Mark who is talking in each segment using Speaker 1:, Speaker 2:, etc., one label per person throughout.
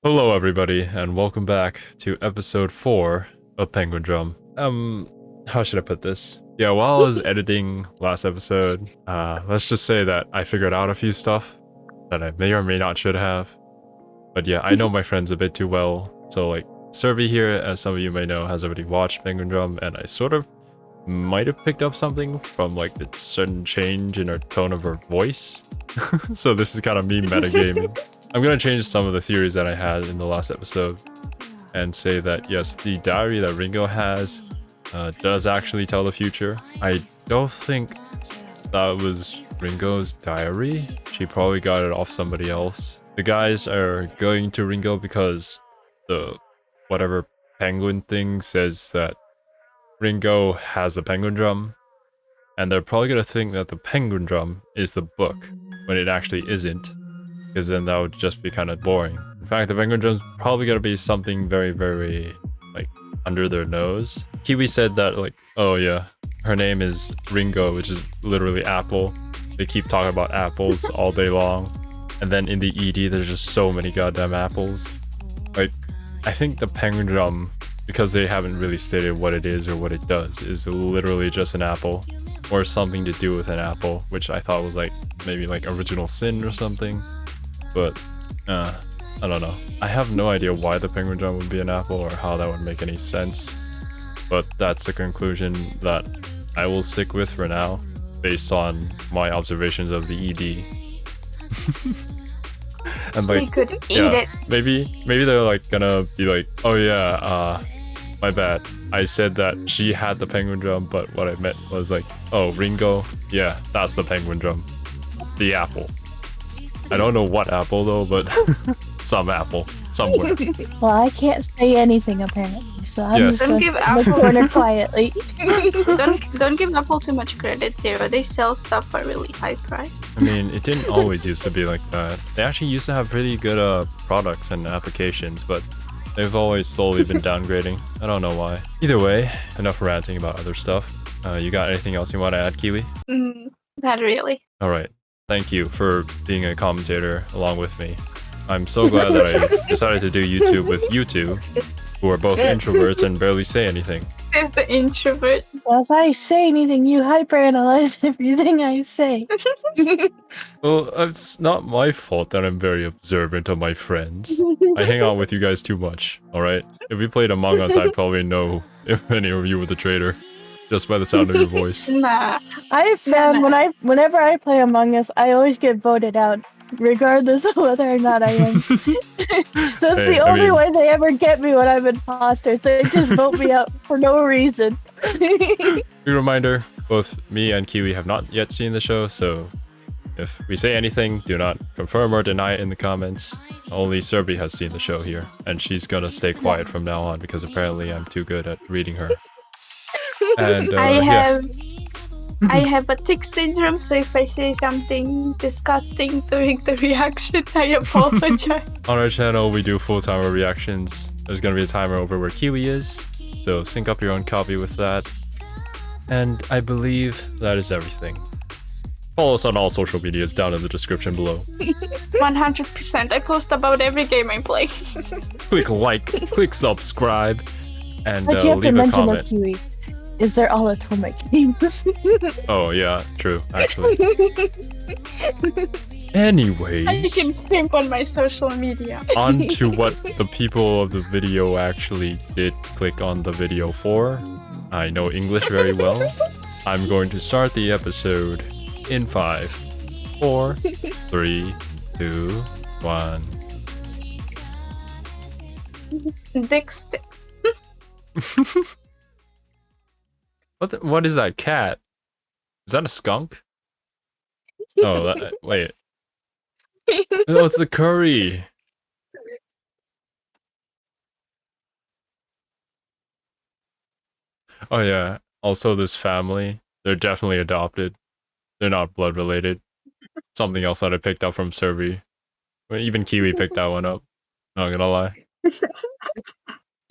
Speaker 1: Hello everybody, and welcome back to episode 4 of Penguindrum. How should I put this? Yeah, while I was editing last episode, let's just say that I figured out a few stuff that I may or may not should have. But yeah, I know my friends a bit too well, so like, Servi here, as some of you may know, has already watched Penguindrum, and I sort of might have picked up something from like the certain change in her tone of her voice. So this is kind of me metagaming. I'm gonna change some of the theories that I had in the last episode and say that yes, the diary that Ringo has does actually tell the future. I don't think that was Ringo's diary. She probably got it off somebody else. The guys are going to Ringo because the whatever penguin thing says that Ringo has the Penguindrum, and they're probably gonna think that the Penguindrum is the book when it actually isn't. Because then that would just be kind of boring. In fact, the Penguindrum's probably gonna be something very, very, like, under their nose. Kiwi said that, like, oh yeah, her name is Ringo, which is literally apple. They keep talking about apples all day long. And then in the ED, there's just so many goddamn apples. Like, I think the Penguindrum, because they haven't really stated what it is or what it does, is literally just an apple. Or something to do with an apple, which I thought was like, maybe like original sin or something. But, I don't know. I have no idea why the Penguindrum would be an apple or how that would make any sense. But that's the conclusion that I will stick with for now, based on my observations of the ED. And like,
Speaker 2: We could eat
Speaker 1: yeah,
Speaker 2: it.
Speaker 1: maybe they're like gonna be like, oh yeah, my bad. I said that she had the Penguindrum, but what I meant was like, oh, Ringo, yeah, that's the Penguindrum. The apple. I don't know what apple though, but some apple somewhere.
Speaker 3: Well, I can't say anything apparently, so I'm
Speaker 1: Yes.
Speaker 3: just
Speaker 2: Don't
Speaker 3: going
Speaker 2: give
Speaker 3: to sit in the
Speaker 2: Apple-
Speaker 3: corner quietly.
Speaker 2: Don't give Apple too much credit, Zero. They sell stuff for a really high price.
Speaker 1: I mean, it didn't always used to be like that. They actually used to have pretty good products and applications, but they've always slowly been downgrading. I don't know why. Either way, enough ranting about other stuff. You got anything else you want to add, Kiwi?
Speaker 2: Not really.
Speaker 1: Alright. Thank you for being a commentator along with me. I'm so glad that I decided to do YouTube with you two, who are both introverts and barely say anything.
Speaker 2: There's the introvert.
Speaker 3: Well, if I say anything, you hyperanalyze everything I say.
Speaker 1: Well, it's not my fault that I'm very observant of my friends. I hang out with you guys too much, alright? If we played Among Us, I'd probably know if any of you were the traitor, just by the sound of your voice.
Speaker 2: Nah.
Speaker 3: I've found whenever I play Among Us, I always get voted out, regardless of whether or not I win. That's
Speaker 1: Hey,
Speaker 3: the
Speaker 1: I
Speaker 3: only
Speaker 1: mean-
Speaker 3: way they ever get me when I'm imposter. They just vote me out for no reason.
Speaker 1: Quick reminder, both me and Kiwi have not yet seen the show, so if we say anything, do not confirm or deny it in the comments. Only Serbi has seen the show here, and she's gonna stay quiet from now on because apparently I'm too good at reading her. And yeah.
Speaker 2: I have a tick syndrome, so if I say something disgusting during the reaction, I apologize.
Speaker 1: On our channel, we do full timer reactions. There's gonna be a timer over where Kiwi is, so sync up your own copy with that. And I believe that is everything. Follow us on all social medias down in the description below.
Speaker 2: 100%. I post about every game I play.
Speaker 1: Click like, click subscribe, and
Speaker 3: But you have to
Speaker 1: leave a
Speaker 3: mention the
Speaker 1: comment.
Speaker 3: Kiwi. Is there all atomic games?
Speaker 1: Oh yeah, true, actually. Anyways,
Speaker 2: I can simp on my social media.
Speaker 1: on to what the people of the video actually did click on the video for. I know English very well. I'm going to start the episode in 5, 4, 3, 2, 1.
Speaker 2: Dick stick.
Speaker 1: What is that cat? Is that a skunk? Oh, wait. Oh, it's the curry. Oh yeah. Also, this family, they're definitely adopted. They're not blood related. Something else that I picked up from Serbi. Well, even Kiwi picked that one up. Not gonna lie.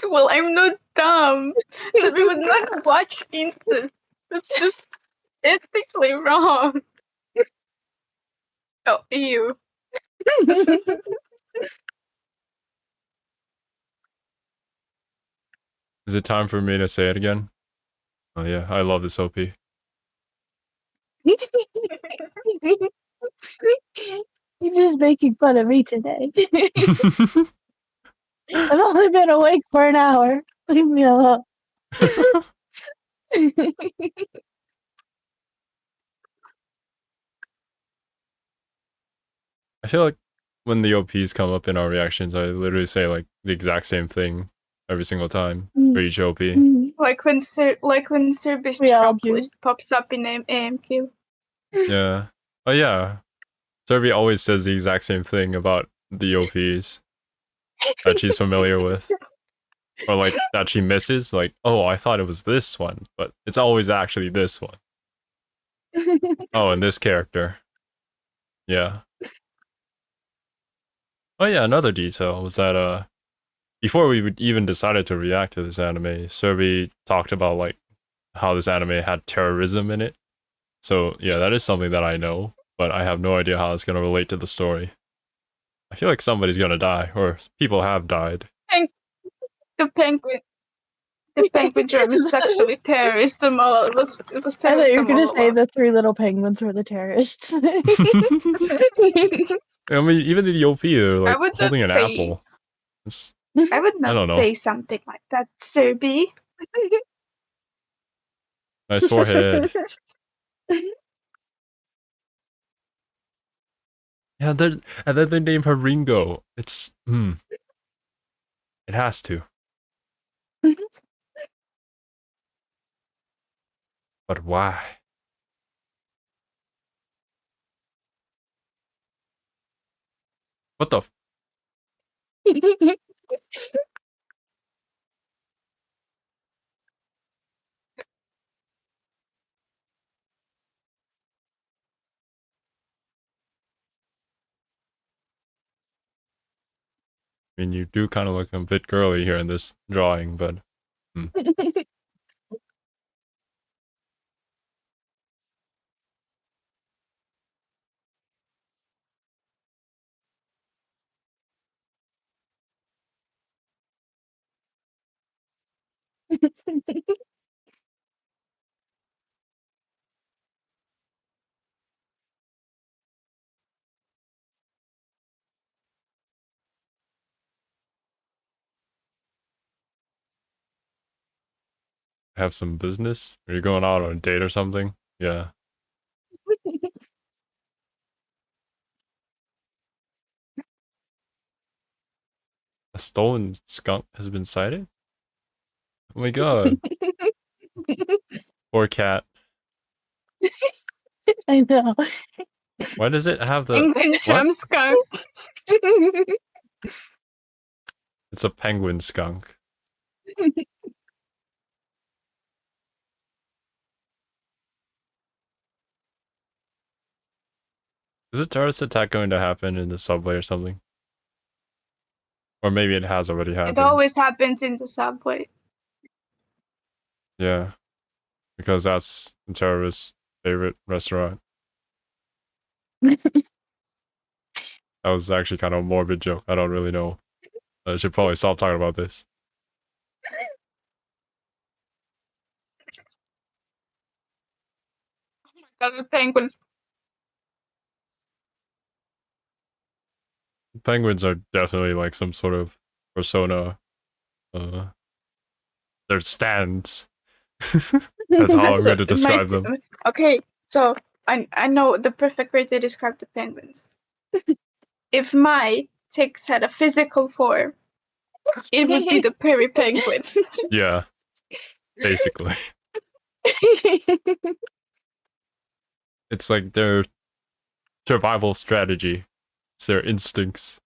Speaker 2: Well, I'm not dumb. So we would not watch incest. That's just ethically wrong. Oh, ew.
Speaker 1: Is it time for me to say it again? Oh yeah, I love this OP.
Speaker 3: You're just making fun of me today. I've only been awake for an hour. Leave me alone.
Speaker 1: I feel like when the OPs come up in our reactions, I literally say like the exact same thing every single time for each OP.
Speaker 2: Like when Serbish
Speaker 3: We all
Speaker 2: drop
Speaker 3: do.
Speaker 2: list pops up in AMQ.
Speaker 1: Yeah. Oh yeah. Serbia always says the exact same thing about the OPs that she's familiar with. Or like that she misses, like, oh, I thought it was this one, but it's always actually this one. Oh, and this character. Yeah. Oh yeah, another detail was that before we even decided to react to this anime, Serbi talked about like how this anime had terrorism in it. So yeah, that is something that I know, but I have no idea how it's gonna relate to the story. I feel like somebody's gonna die, or people have died.
Speaker 2: And the Penguindrum is actually terrorism. It was
Speaker 3: I thought
Speaker 2: terrorism.
Speaker 3: you were gonna
Speaker 2: all
Speaker 3: say
Speaker 2: along.
Speaker 3: the 3 little penguins were the terrorists.
Speaker 1: I mean, even in the OP, they're like
Speaker 2: would not
Speaker 1: holding an
Speaker 2: say-
Speaker 1: apple. It's,
Speaker 2: I would
Speaker 1: I
Speaker 2: not
Speaker 1: don't know.
Speaker 2: say something like that, Serbi.
Speaker 1: Nice forehead. Yeah, and then they name her Ringo. It's it has to. But why? What the? I mean, you do kind of look a bit girly here in this drawing, but. Have some business? Are you going out on a date or something? Yeah. A stolen skunk has been sighted? Oh my god. Poor cat.
Speaker 3: I know.
Speaker 1: Why does it have the.
Speaker 2: Penguindrum skunk.
Speaker 1: It's a penguin skunk. Is a terrorist attack going to happen in the subway or something? Or maybe it has already happened.
Speaker 2: It always happens in the subway.
Speaker 1: Yeah. Because that's the terrorist's favorite restaurant. That was actually kind of a morbid joke. I don't really know. I should probably stop talking about this.
Speaker 2: Oh my god, the penguin.
Speaker 1: Penguins are definitely like some sort of persona. Their stands. That's how I'm going to describe them.
Speaker 2: Okay, so I know the perfect way to describe the penguins. If my ticks had a physical form, it would be the Perry penguin.
Speaker 1: Yeah. Basically. It's like their survival strategy. It's their instincts.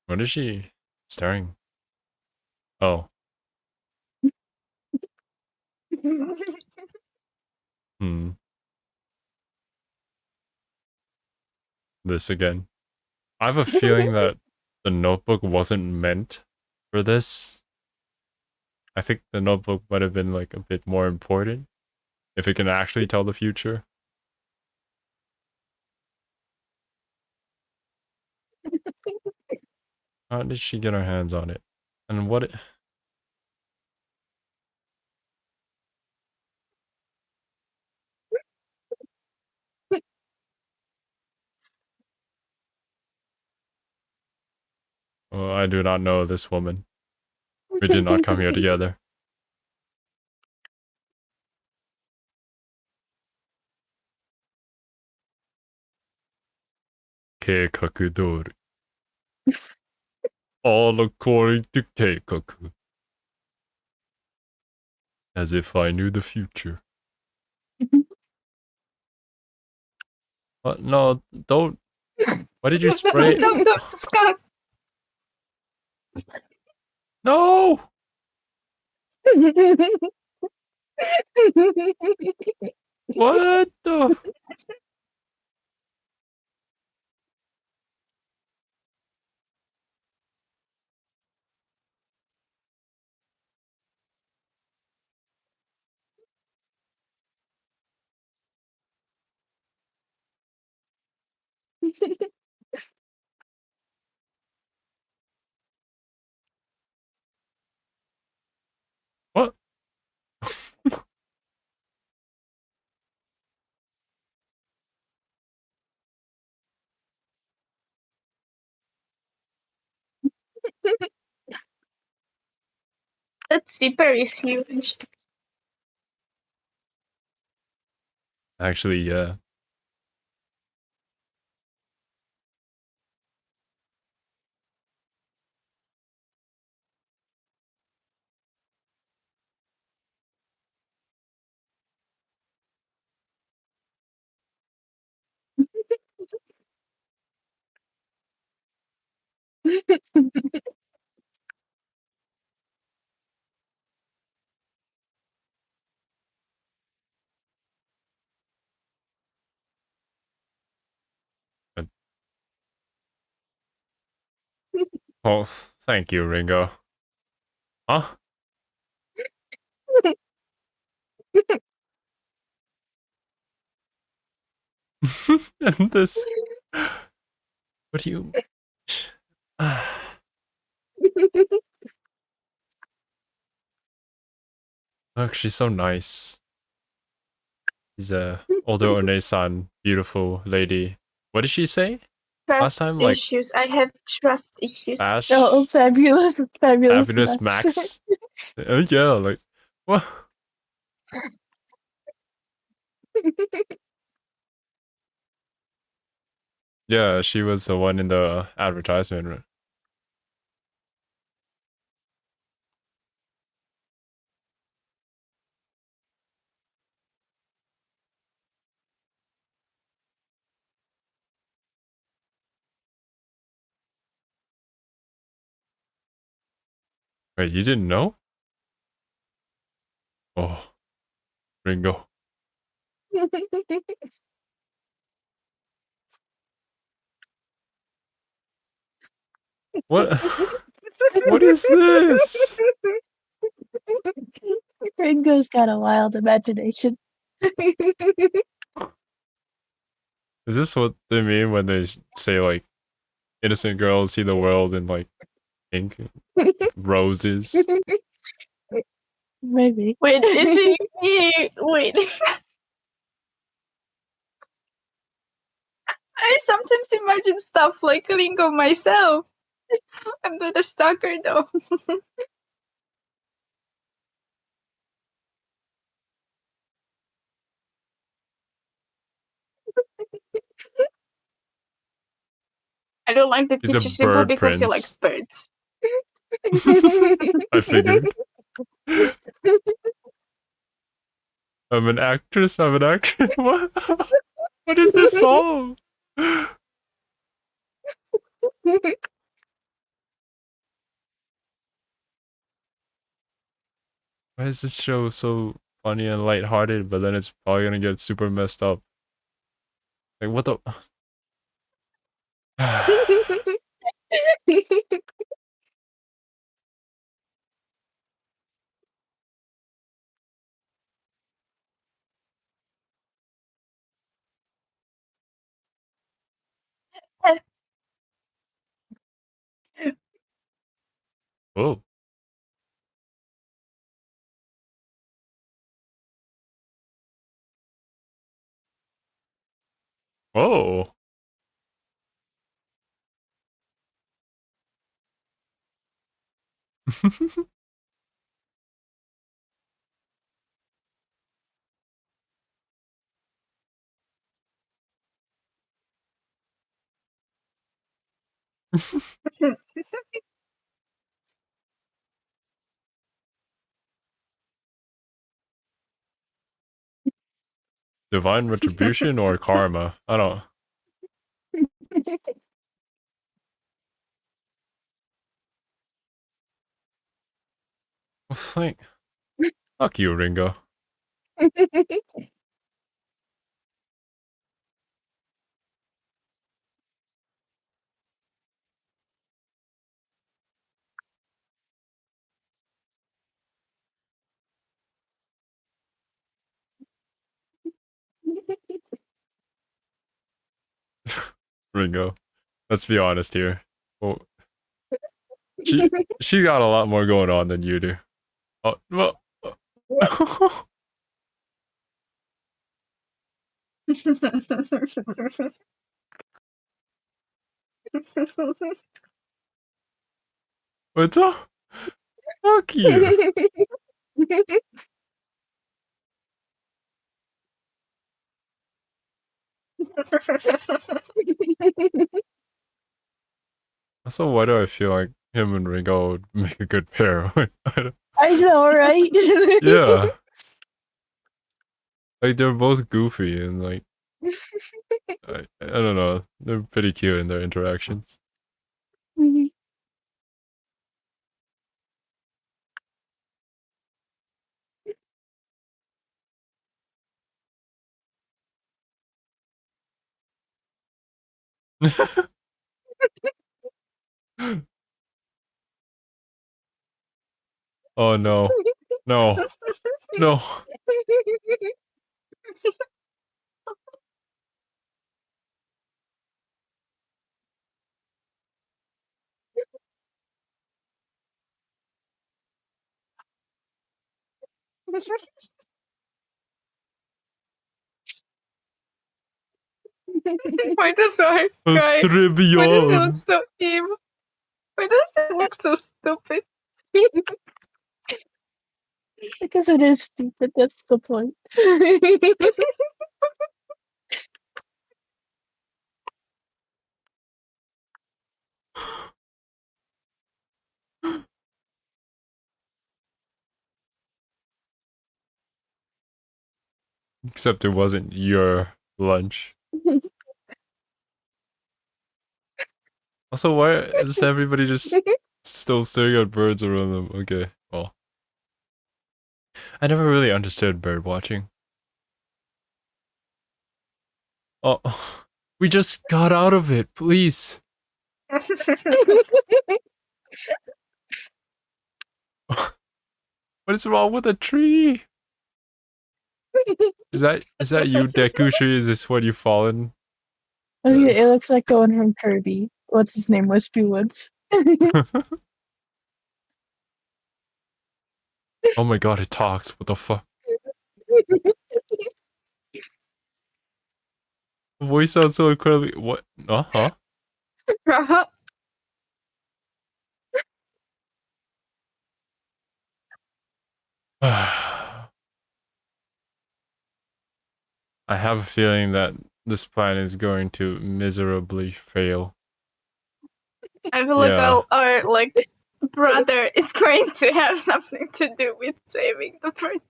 Speaker 1: What is she staring? Oh. This again. I have a feeling that the notebook wasn't meant for this. I think the notebook might have been like a bit more important if it can actually tell the future. How did she get her hands on it? And what? Oh, I do not know this woman. We did not come here together. Keikaku doru. All according to Keikaku. As if I knew the future. What? No, don't. Why did you spray?
Speaker 2: Don't, Scott.
Speaker 1: No! What the? What?
Speaker 2: That sleeper is huge.
Speaker 1: Actually, yeah. Oh, thank you, Ringo. Huh? And this. What do you. Look, she's so nice. She's a older One-san, beautiful lady. What did she say? Last
Speaker 2: Trust
Speaker 1: time, like,
Speaker 2: issues. I have trust issues.
Speaker 1: Ash,
Speaker 3: Oh, fabulous, fabulous,
Speaker 1: Fabulous Max. Yeah, like, what? Yeah, she was the one in the advertisement. Wait, you didn't know? Oh, Ringo. What? What is this?
Speaker 3: Ringo's got a wild imagination.
Speaker 1: Is this what they mean when they say, like, innocent girls see the world in, like, pink roses?
Speaker 3: Maybe.
Speaker 2: Wait, is it me? Wait. I sometimes imagine stuff like Ringo myself. I'm not a stalker though. I don't like the
Speaker 1: He's a
Speaker 2: teacher simple
Speaker 1: bird
Speaker 2: because he likes
Speaker 1: prince.
Speaker 2: birds.
Speaker 1: I figured. I'm an actress, I'm an actress. What? What is this song? Why is this show so funny and lighthearted, but then it's probably gonna get super messed up? Like, what the? Oh. Oh. Divine retribution or karma? I don't. Think. Fuck you, Ringo. Ringo. Let's be honest here. Oh, she got a lot more going on than you do. Oh well. What's up? Fuck you. So why do I feel like him and Ringo would make a good pair?
Speaker 3: I know, right?
Speaker 1: Yeah. Like they're both goofy and like I don't know. They're pretty cute in their interactions. Oh no. No. No.
Speaker 2: Why does our guy? Why does he look
Speaker 1: Trivial.
Speaker 2: so evil? Why does he look so stupid?
Speaker 3: Because it is stupid, that's the point.
Speaker 1: Except it wasn't your lunch. Also, why is everybody just still staring at birds around them? Okay, well. I never really understood bird watching. Oh, we just got out of it, please. What is wrong with the tree? Is that you, Dekushi? Is this what you've fallen?
Speaker 3: Okay, it looks like the one from Kirby. What's his name? Wispy Woods.
Speaker 1: Oh my god, it talks. What the fuck? The voice sounds so incredibly. What? Huh? I have a feeling that this plan is going to miserably fail.
Speaker 2: I feel like our like brother is going to have something to do with saving the princess.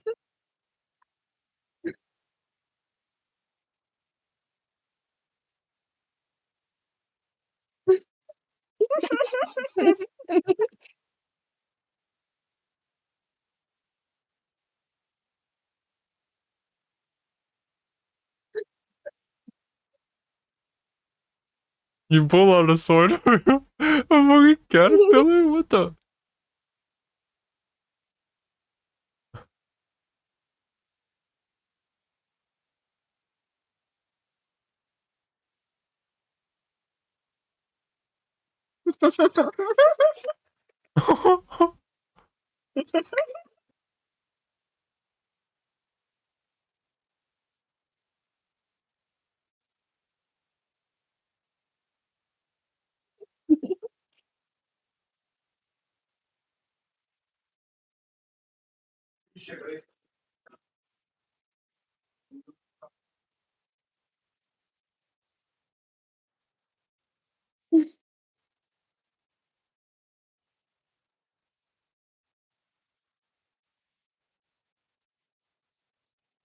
Speaker 1: You pull out a sword for a fucking caterpillar? What the?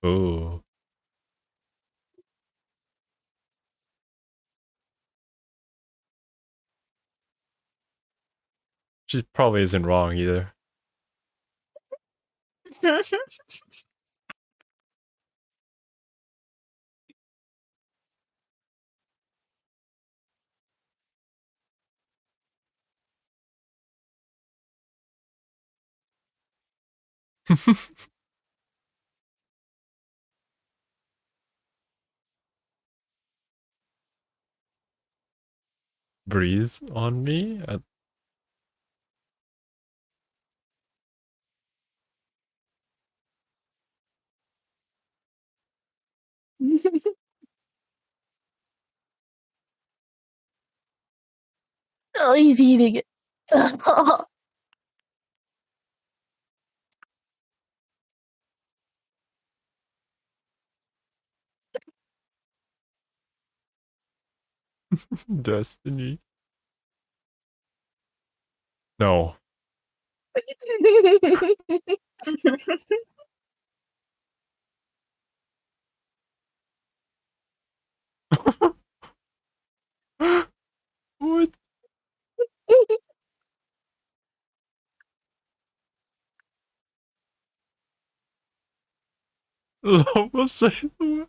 Speaker 1: Oh. She probably isn't wrong either. Breathe on me?
Speaker 3: Oh, he's eating it.
Speaker 1: Destiny. No. What? Almost say the word.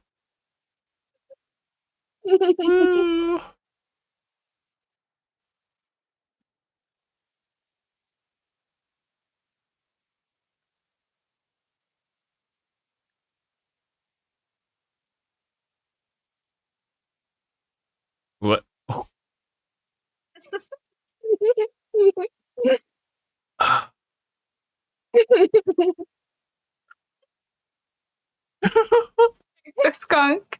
Speaker 1: What?
Speaker 2: The skunk.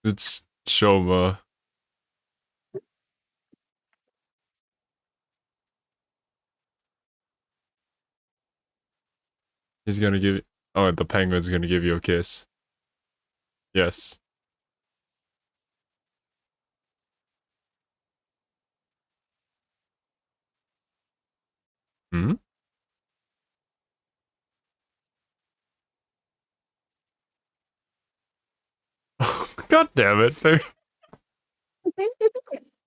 Speaker 1: It's Shouma. He's gonna give you. Oh, the penguin's gonna give you a kiss. Yes. Hmm? God damn it.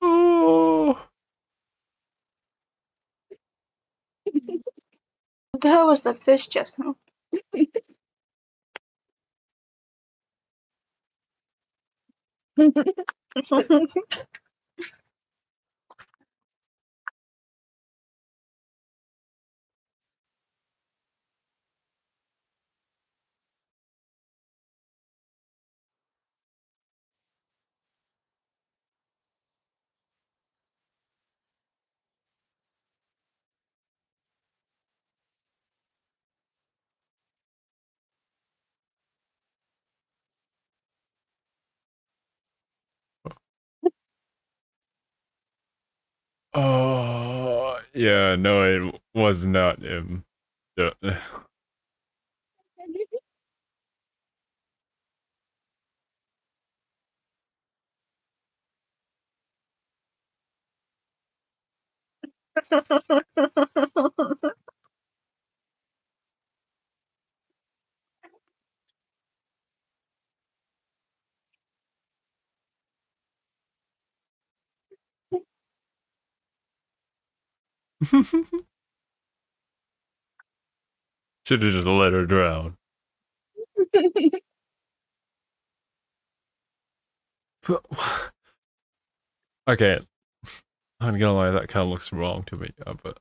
Speaker 1: Oh.
Speaker 2: What the hell was that fish just now?
Speaker 1: Oh. Yeah, no, it was not him. Yeah. Should have just let her drown. Okay. I'm gonna lie, that kind of looks wrong to me, but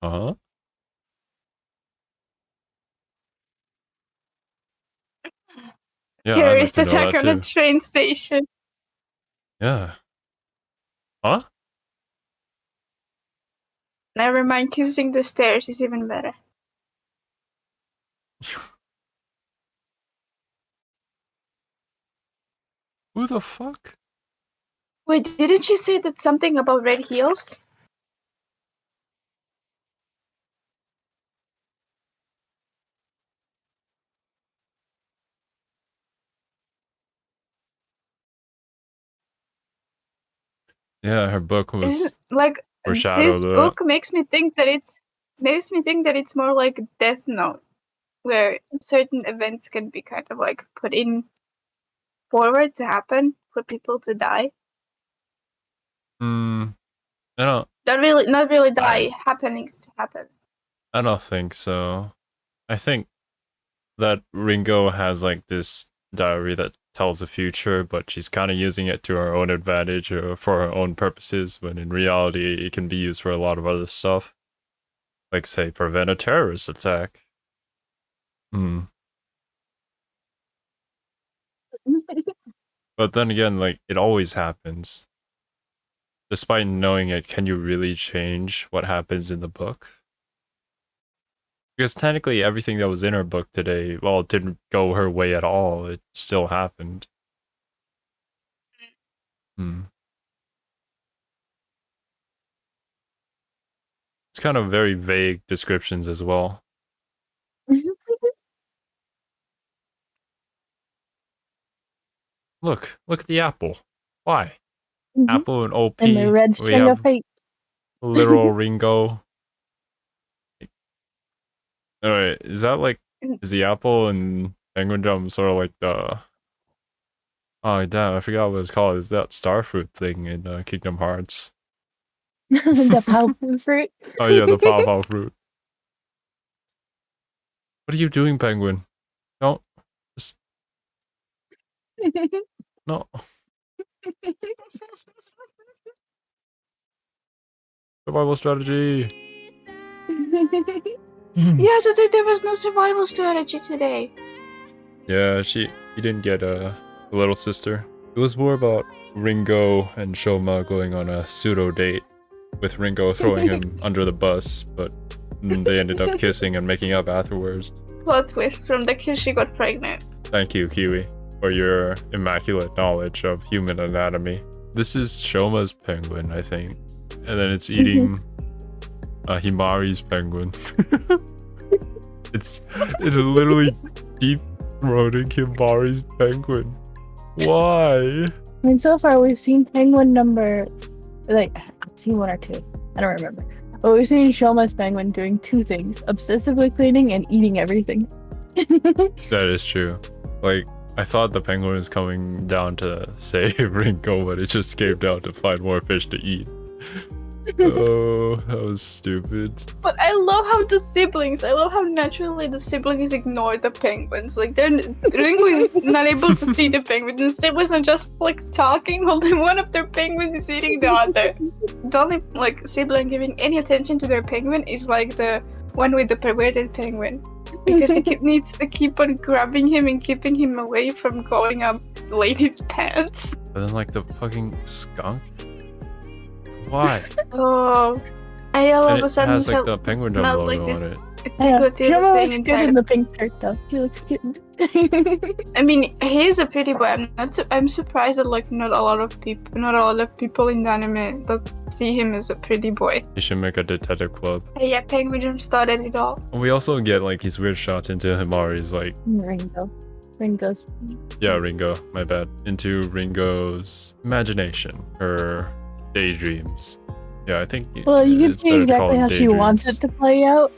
Speaker 1: Huh? Yeah, I'd like
Speaker 2: Terrorist
Speaker 1: to know
Speaker 2: attack
Speaker 1: that
Speaker 2: on a
Speaker 1: too.
Speaker 2: train station.
Speaker 1: Yeah. Huh?
Speaker 2: Never mind, kissing the stairs is even better.
Speaker 1: Who the fuck?
Speaker 2: Wait, didn't she say that something about red heels?
Speaker 1: Yeah, her book
Speaker 2: Isn't
Speaker 1: was
Speaker 2: like
Speaker 1: foreshadowed
Speaker 2: this
Speaker 1: that.
Speaker 2: book makes me think that it's more like Death Note, where certain events can be kind of like put in forward to happen for people to die.
Speaker 1: Hmm. I don't.
Speaker 2: Not really
Speaker 1: I.
Speaker 2: die, happenings to happen.
Speaker 1: I don't think so. I think that Ringo has like this diary that tells the future, but she's kind of using it to her own advantage or for her own purposes, when in reality it can be used for a lot of other stuff. Like, say, prevent a terrorist attack. Hmm. But then again, like, it always happens. Despite knowing it, can you really change what happens in the book? Because technically everything that was in her book today, well, it didn't go her way at all. It still happened. Hmm. It's kind of very vague descriptions as well. Look at the apple. Why? Apple and OP.
Speaker 3: And the red
Speaker 1: We
Speaker 3: string of
Speaker 1: have
Speaker 3: fate.
Speaker 1: literal Ringo. Alright, is that like, is the apple and Penguindrum sort of like the... Oh damn, I forgot what it's called. Is that starfruit thing in Kingdom Hearts?
Speaker 3: The powerful fruit.
Speaker 1: Oh yeah, the pow fruit. What are you doing, Penguin? No. Just... No. Survival strategy.
Speaker 2: Yeah, so there was no survival strategy today.
Speaker 1: Yeah, he didn't get a little sister. It was more about Ringo and Shouma going on a pseudo date, with Ringo throwing him under the bus, but they ended up kissing and making up afterwards.
Speaker 2: Plot twist: from the kiss she got pregnant.
Speaker 1: Thank you, Kiwi, for your immaculate knowledge of human anatomy. This is Shouma's penguin, I think. And then it's eating Himari's penguin. It's literally deep throating Himari's penguin. Why?
Speaker 3: I mean, so far we've seen penguin number, like, I've seen one or two. I don't remember. But we've seen Shouma's penguin doing two things: obsessively cleaning and eating everything.
Speaker 1: That is true. Like, I thought the penguin was coming down to save Ringo, but it just came down to find more fish to eat. Oh, that was stupid.
Speaker 2: But I love how naturally the siblings ignore the penguins. Like, Ringo is not able to see the penguins. The siblings are just like talking while one of their penguins is eating the other. The only like sibling giving any attention to their penguin is like the one with the perverted penguin, because he needs to keep on grabbing him and keeping him away from going up lady's pants.
Speaker 1: But then, like, the fucking skunk? Why?
Speaker 2: Oh, I all
Speaker 1: And
Speaker 2: of a
Speaker 1: it
Speaker 2: sudden
Speaker 1: has, like,
Speaker 2: felt
Speaker 1: the Penguindrum
Speaker 2: smelled
Speaker 1: logo
Speaker 2: like this.
Speaker 1: on it.
Speaker 2: It's a good
Speaker 3: Shouma
Speaker 2: thing
Speaker 3: looks good
Speaker 2: inside.
Speaker 3: in the pink shirt, though. He looks cute.
Speaker 2: I mean, he's a pretty boy. I'm surprised that like not a lot of people in the anime see him as a pretty boy.
Speaker 1: You should make a detective club.
Speaker 2: Yeah, Penguindrum started it all.
Speaker 1: And we also get, like, these weird shots into Himari's, like...
Speaker 3: Ringo's.
Speaker 1: Yeah, Ringo, my bad. Into Ringo's imagination, her daydreams. Yeah, I think
Speaker 3: Well, you can
Speaker 1: it's
Speaker 3: see
Speaker 1: better to
Speaker 3: exactly
Speaker 1: call
Speaker 3: how
Speaker 1: them
Speaker 3: she wants
Speaker 1: daydreams.
Speaker 3: it to play out,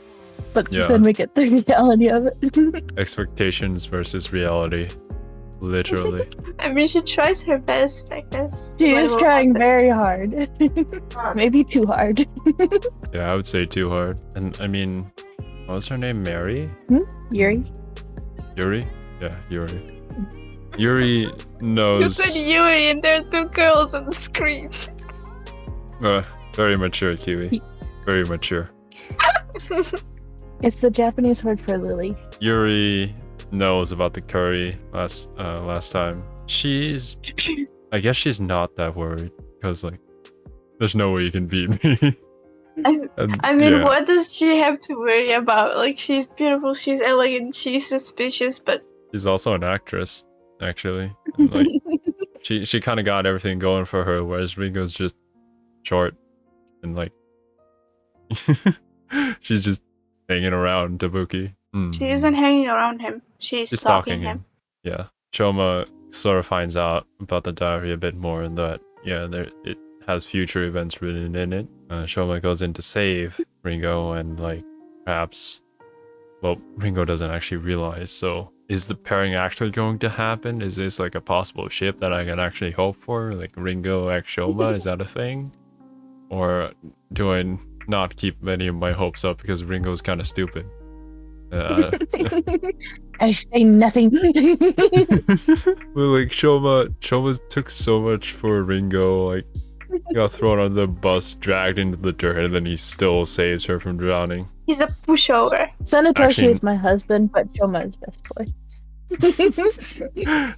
Speaker 3: but
Speaker 1: Yeah.
Speaker 3: then we get the reality of it.
Speaker 1: Expectations versus reality. Literally.
Speaker 2: I mean, she tries her best, I guess.
Speaker 3: She is
Speaker 2: Like,
Speaker 3: trying very hard. Maybe too hard.
Speaker 1: Yeah, I would say too hard. And I mean, what was her name? Mary?
Speaker 3: Yuri?
Speaker 1: Yuri? Yeah, Yuri. Yuri
Speaker 2: You
Speaker 1: knows.
Speaker 2: said Yuri and there are two girls on the screen.
Speaker 1: Very mature, Kiwi. Very mature.
Speaker 3: It's the Japanese word for lily.
Speaker 1: Yuri knows about the curry last time. I guess she's not that worried because like there's no way you can beat me.
Speaker 2: What does she have to worry about? Like, she's beautiful, she's elegant, she's suspicious, but
Speaker 1: she's also an actress, actually. And, like, she kind of got everything going for her, whereas Ringo's just short and like she's just hanging around Tabuki.
Speaker 2: she isn't hanging around him. She's stalking him.
Speaker 1: Yeah. Shouma sort of finds out about the diary a bit more, and that it has future events written in it. Shouma goes in to save Ringo, and like perhaps, well, Ringo doesn't actually realize. So is the pairing actually going to happen? Is this like a possible ship that I can actually hope for? Like Ringo x Shouma, is that a thing? Or do I not keep any of my hopes up because Ringo's kind of stupid?
Speaker 3: I say nothing.
Speaker 1: Well, like Shouma took so much for Ringo, like got thrown on the bus, dragged into the dirt, and then he still saves her from drowning.
Speaker 2: He's a pushover.
Speaker 3: Sanetoshi is my husband, but Shouma is best boy.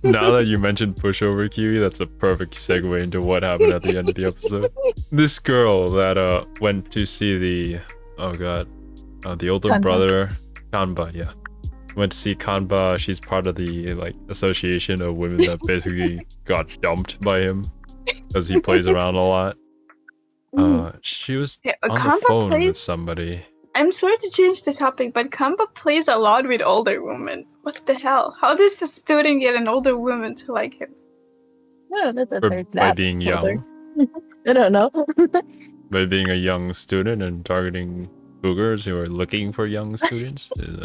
Speaker 1: Now that you mentioned pushover, Kiwi, that's a perfect segue into what happened at the end of the episode. This girl that went to see the the older
Speaker 3: Kanba.
Speaker 1: brother, Kanba, yeah. Went to see Kanba. She's part of the like association of women that basically got dumped by him because he plays around a lot. She was on the
Speaker 2: Kanba
Speaker 1: phone with
Speaker 2: plays-
Speaker 1: somebody.
Speaker 2: I'm sorry to change the topic, but Kanba plays a lot with older women. What the hell? How does the student get an older woman to like him?
Speaker 3: No, that's a
Speaker 1: Or
Speaker 3: third
Speaker 1: by
Speaker 3: lap
Speaker 1: being
Speaker 3: holder.
Speaker 1: young.
Speaker 3: I don't know.
Speaker 1: By being a young student and targeting boogers who are looking for young students. I don't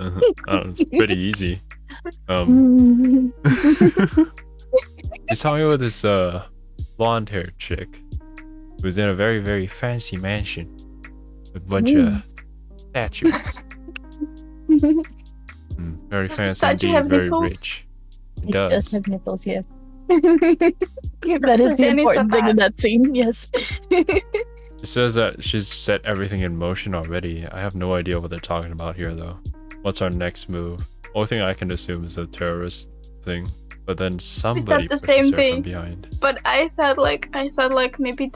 Speaker 1: know, it's pretty easy. He's talking about this blonde-haired chick who's in a very, very fancy mansion with a bunch of statues. Very
Speaker 2: Does the
Speaker 1: fancy
Speaker 2: statue
Speaker 1: indeed,
Speaker 2: have
Speaker 1: very
Speaker 2: nipples?
Speaker 1: rich. It
Speaker 3: It does
Speaker 1: does.
Speaker 3: have nipples, yes. That is the
Speaker 2: Then it's
Speaker 3: important
Speaker 2: a
Speaker 3: thing in
Speaker 2: bat.
Speaker 3: that scene, yes.
Speaker 1: It says that she's set everything in motion already. I have no idea what they're talking about here, though. What's our next move? Only thing I can assume is the terrorist thing. But then somebody
Speaker 2: the
Speaker 1: pushes
Speaker 2: same
Speaker 1: her from
Speaker 2: thing.
Speaker 1: behind.
Speaker 2: But I thought like maybe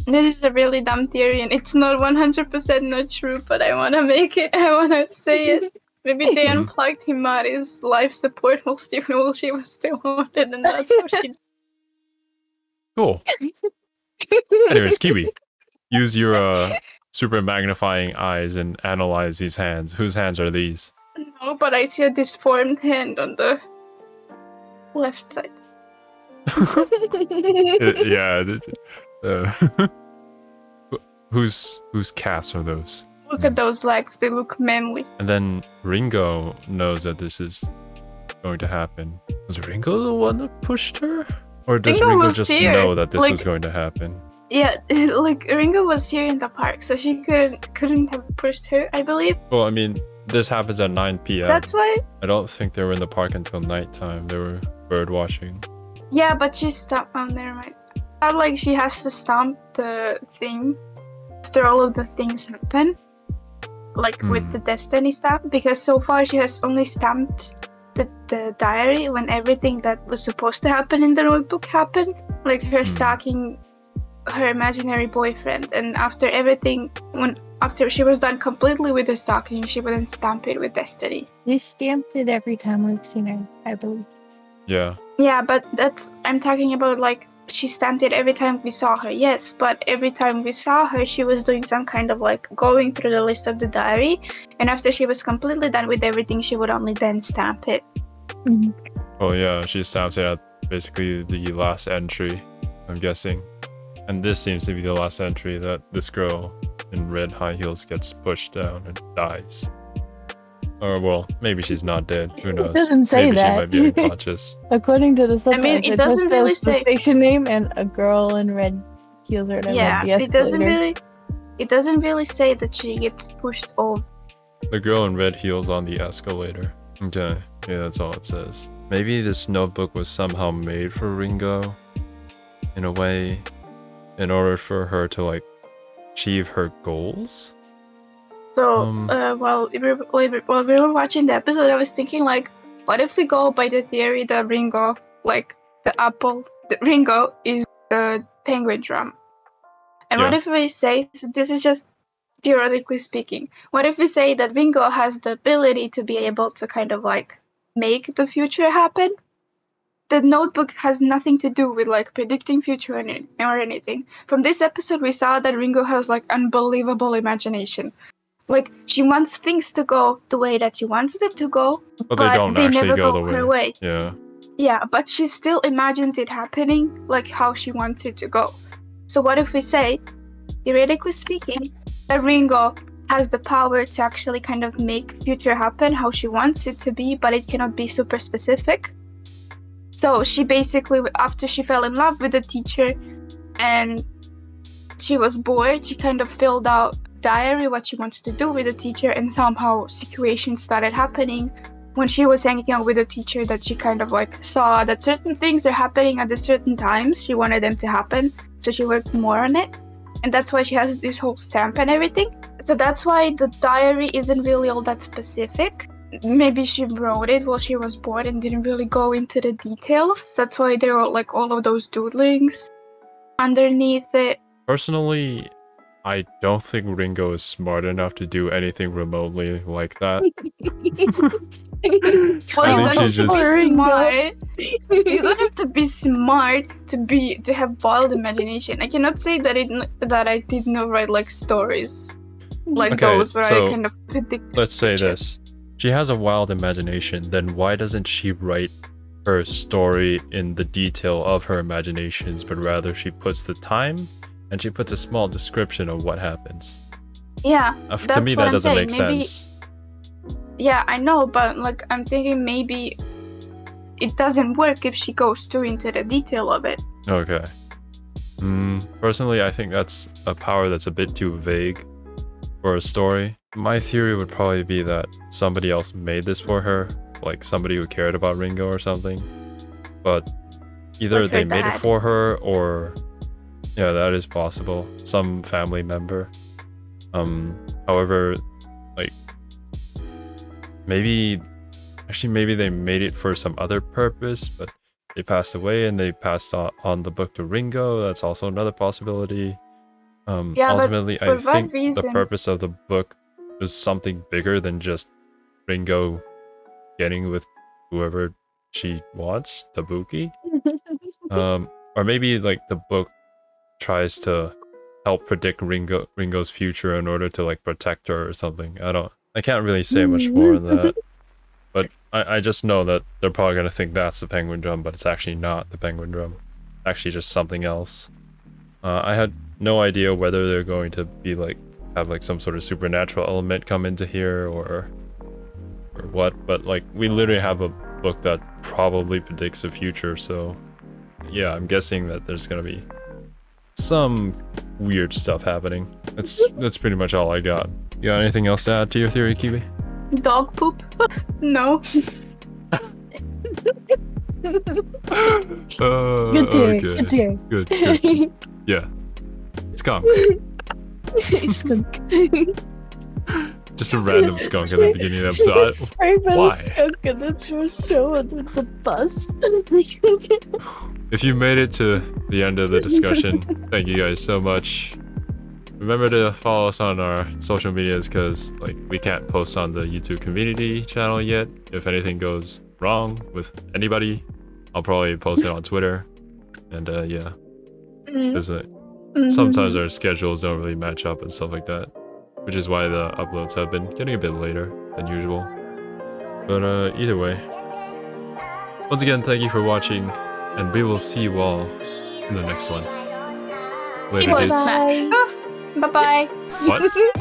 Speaker 2: this is a really dumb theory and it's not 100% not true, but I wanna say it. Maybe they unplugged Himari's life support while she was still haunted, and that's how she.
Speaker 1: Cool. Anyways, Kiwi, use your super magnifying eyes and analyze these hands. Whose hands are these?
Speaker 2: No, but I see a disformed hand on the left side.
Speaker 1: Yeah. Whose calves are those?
Speaker 2: Look at those legs; they look manly.
Speaker 1: And then Ringo knows that this is going to happen. Was Ringo the one that pushed her? Or does
Speaker 2: Ringo
Speaker 1: Ringo
Speaker 2: was
Speaker 1: just
Speaker 2: here,
Speaker 1: know that this
Speaker 2: like-
Speaker 1: was going to happen?
Speaker 2: Yeah, like Ringo was here in the park, so she couldn't have pushed her, I believe.
Speaker 1: Well, I mean, this happens at 9 p.m.
Speaker 2: That's why.
Speaker 1: I don't think they were in the park until nighttime. They were bird watching.
Speaker 2: Yeah, but she stopped. Oh, never mind. I felt like she has to stamp the thing after all of the things happen, like with the destiny stamp, because so far she has only stamped the diary when everything that was supposed to happen in the notebook happened, like her stalking her imaginary boyfriend, and after she was done completely with the stalking, she wouldn't stamp it with destiny.
Speaker 3: We stamped it every time we've seen her, I believe.
Speaker 1: Yeah.
Speaker 2: Yeah, but I'm talking about like she stamped it every time we saw her, yes, but every time we saw her, she was doing some kind of like going through the list of the diary, and after she was completely done with everything, she would only then stamp it.
Speaker 1: Oh yeah, she stamps it at basically the last entry, I'm guessing. And this seems to be the last entry that this girl in red high heels gets pushed down and dies. Or well, maybe she's not dead. Who knows?
Speaker 3: doesn't say
Speaker 1: maybe
Speaker 3: that.
Speaker 1: she might be unconscious.
Speaker 3: According to the subtitles,
Speaker 2: it doesn't
Speaker 3: just
Speaker 2: really
Speaker 3: says the
Speaker 2: say-
Speaker 3: station name and a girl in red heels or whatever.
Speaker 2: Yeah,
Speaker 3: the
Speaker 2: it doesn't
Speaker 3: escalator.
Speaker 2: really say that she gets pushed off.
Speaker 1: The girl in red heels on the escalator. Okay, yeah, that's all it says. Maybe this notebook was somehow made for Ringo, in a way, in order for her to like achieve her goals.
Speaker 2: So, while we were watching the episode, I was thinking, like, what if we go by the theory that Ringo, like, Ringo is the Penguindrum? And what if we say, so this is just theoretically speaking, what if we say that Ringo has the ability to be able to kind of, like, make the future happen? The notebook has nothing to do with, like, predicting future or anything. From this episode, we saw that Ringo has, like, unbelievable imagination. Like, she wants things to go the way that she wants them to go,
Speaker 1: But they don't actually
Speaker 2: never
Speaker 1: go the
Speaker 2: her way.
Speaker 1: Yeah.
Speaker 2: Yeah, but she still imagines it happening, like, how she wants it to go. So what if we say, theoretically speaking, that Ringo has the power to actually kind of make future happen how she wants it to be, but it cannot be super specific. So she basically, after she fell in love with the teacher and she was bored, she kind of filled out diary what she wants to do with the teacher, and somehow situations started happening when she was hanging out with the teacher that she kind of like saw that certain things are happening at a certain times. She wanted them to happen, so she worked more on it, and that's why she has this whole stamp and everything. So that's why the diary isn't really all that specific. Maybe she wrote it while she was bored and didn't really go into the details. That's why there are like all of those doodlings underneath it.
Speaker 1: Personally, I don't think Ringo is smart enough to do anything remotely like that.
Speaker 2: Well, you
Speaker 1: I think
Speaker 2: don't have
Speaker 1: she's
Speaker 2: to be
Speaker 1: just-
Speaker 2: smart. You don't have to be smart to have wild imagination. I cannot say that I did not write like stories like
Speaker 1: Okay,
Speaker 2: those where
Speaker 1: so
Speaker 2: I kind of predict.
Speaker 1: Let's say this. She has a wild imagination, then why doesn't she write her story in the detail of her imaginations, but rather she puts the time and she puts a small description of what happens?
Speaker 2: Yeah,
Speaker 1: To
Speaker 2: that's
Speaker 1: me,
Speaker 2: what
Speaker 1: that
Speaker 2: I'm
Speaker 1: doesn't
Speaker 2: saying.
Speaker 1: make
Speaker 2: Maybe-
Speaker 1: sense.
Speaker 2: Yeah, I know, but like I'm thinking maybe it doesn't work if she goes too into the detail of it.
Speaker 1: Okay. Personally, I think that's a power that's a bit too vague for a story. My theory would probably be that somebody else made this for her, like somebody who cared about Ringo or something. But either
Speaker 2: Like her
Speaker 1: they made it
Speaker 2: dad.
Speaker 1: for her, or yeah, that is possible. Some family member. However, like maybe they made it for some other purpose, but they passed away and they passed on the book to Ringo. That's also another possibility.
Speaker 2: Yeah, but
Speaker 1: Ultimately,
Speaker 2: for
Speaker 1: I
Speaker 2: what
Speaker 1: think the
Speaker 2: reason?
Speaker 1: purpose of the book was something bigger than just Ringo getting with whoever she wants, Tabuki. Or maybe like the book tries to help predict Ringo's future in order to like protect her or something. I can't really say much more than that. But I just know that they're probably gonna think that's the Penguindrum, but it's actually not the Penguindrum. Actually just something else. I had no idea whether they're going to be like have like some sort of supernatural element come into here or what, but like we literally have a book that probably predicts the future, so yeah, I'm guessing that there's gonna be some weird stuff happening. That's pretty much all I got. You got anything else to add to your theory, Kiwi?
Speaker 2: Dog poop? No.
Speaker 3: Good theory. Good theory.
Speaker 1: Good. Yeah. Skunk.
Speaker 3: Skunk.
Speaker 1: Just a random skunk at the beginning of the episode.
Speaker 3: Spray by
Speaker 1: why?
Speaker 3: the skunk and then throw a show and then the bus.
Speaker 1: If you made it to the end of the discussion, thank you guys so much. Remember to follow us on our social medias because like we can't post on the YouTube community channel yet. If anything goes wrong with anybody, I'll probably post it on Twitter. And yeah, sometimes our schedules don't really match up and stuff like that, which is why the uploads have been getting a bit later than usual. But either way, once again, thank you for watching, and we will see you all in the next one. Later, dudes.
Speaker 3: Bye.
Speaker 2: Bye bye.
Speaker 1: What?